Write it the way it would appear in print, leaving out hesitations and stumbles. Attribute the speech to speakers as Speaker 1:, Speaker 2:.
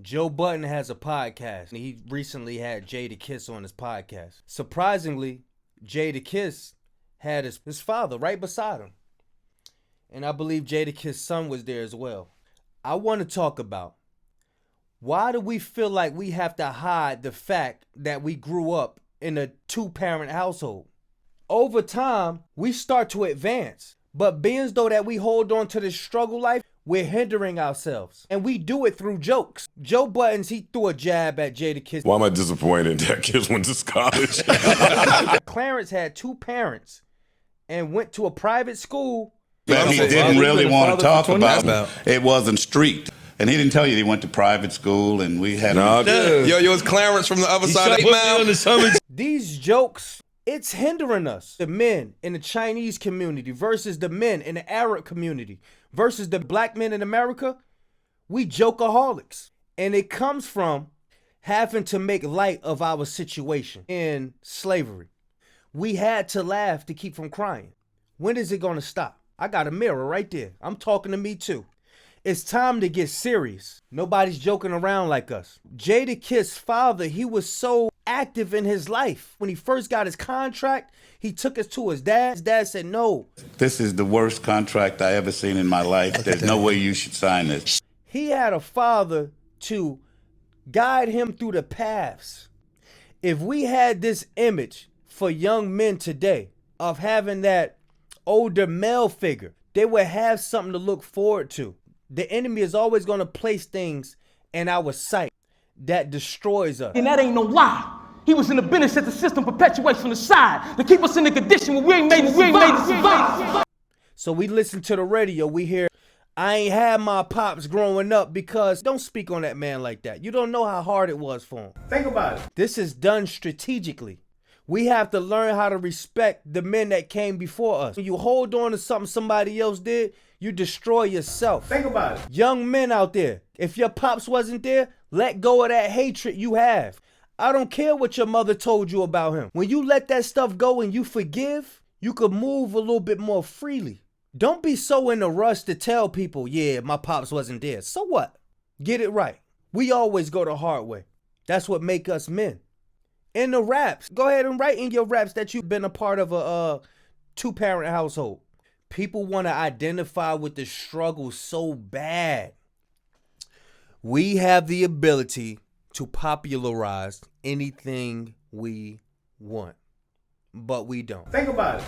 Speaker 1: Joe Budden has a podcast. He recently had Jadakiss on his podcast. Surprisingly, Jadakiss had his father right beside him. And I believe Jadakiss' son was there as well. I want to talk about, why do we feel like we have to hide the fact that we grew up in a two-parent household? Over time, we start to advance. But being as though that we hold on to this struggle life, we're hindering ourselves. And we do it through jokes. Joe Buttons, he threw a jab at Jadakiss.
Speaker 2: Why am I disappointed that kids went to college?
Speaker 1: Clarence had two parents and went to a private school.
Speaker 3: That he didn't really want to talk about. It wasn't street. And he didn't tell you he went to private school, and we had...
Speaker 4: Yo, it's Clarence from the other side of 8 Mile.
Speaker 1: These jokes, it's hindering us. The men in the Chinese community versus the men in the Arab community versus the black men in America, we jokeaholics. And it comes from having to make light of our situation in slavery. We had to laugh to keep from crying. When is it going to stop? I got a mirror right there. I'm talking to me too. It's time to get serious. Nobody's joking around like us. Jadakiss' father, he was so active in his life. When he first got his contract, he took it to his dad. His dad said, no.
Speaker 3: This is the worst contract I ever seen in my life. There's no way you should sign this.
Speaker 1: He had a father to guide him through the paths. If we had this image for young men today of having that older male figure, they would have something to look forward to. The enemy is always going to place things in our sight that destroys us.
Speaker 5: And that ain't no lie. He was in the business that the system perpetuates from the side to keep us in the condition where we ain't made to survive.
Speaker 1: So we listen to the radio, we hear, I ain't had my pops growing up, because don't speak on that man like that. You don't know how hard it was for him. Think about it. This is done strategically. We have to learn how to respect the men that came before us. When you hold on to something somebody else did, you destroy yourself. Think about it. Young men out there, if your pops wasn't there, let go of that hatred you have. I don't care what your mother told you about him. When you let that stuff go and you forgive, you could move a little bit more freely. Don't be so in a rush to tell people, yeah, my pops wasn't there. So what? Get it right. We always go the hard way. That's what make us men. In the raps, go ahead and write in your raps that you've been a part of a two-parent household. People want to identify with the struggle so bad. We have the ability to popularize anything we want, but we don't. Think about it.